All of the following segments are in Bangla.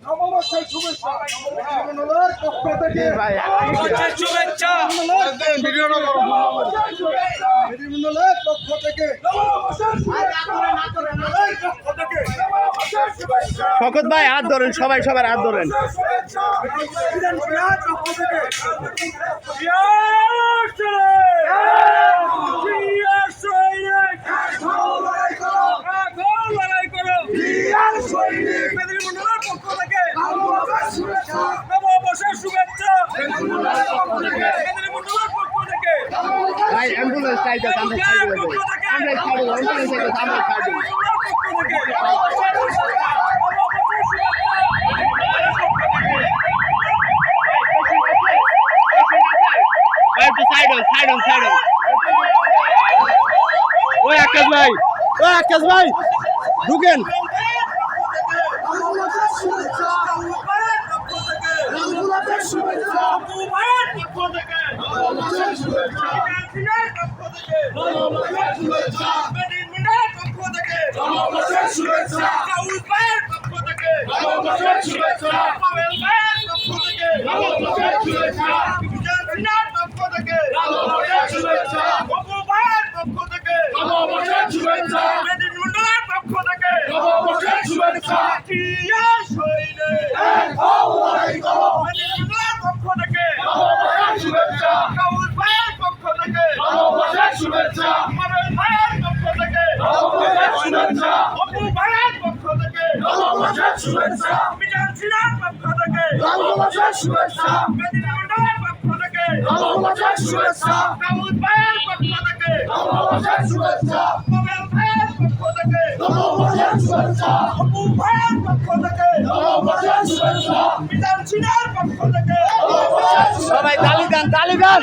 নববর্ষের শুভেচ্ছা পক্ষ থেকে শুভেচ্ছা পক্ষ থেকে শকত ভাই হাত ধরেন, সবাই সবার হাত ধরেন। ভাই অ্যাম্বুলেন্স চাইতে আমরা ছাড়ব, আমরা ছাড়ব, অ্যাম্বুলেন্স চাইতে আমরা ছাড়ব। ওই আকাশ ভাই, ওই আকাশ ভাই ঢুকেন। সবাই তালি দেন, তালি দেন।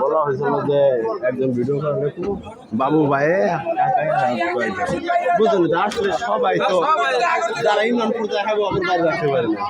বলা হয়েছিল যে একজন ভিডিও করলে বাবু ভাই বুঝলেন, আসলে সবাই তো যারা ইমরানপুর দেখাবো আমার বাইরে রাখতে পারে না।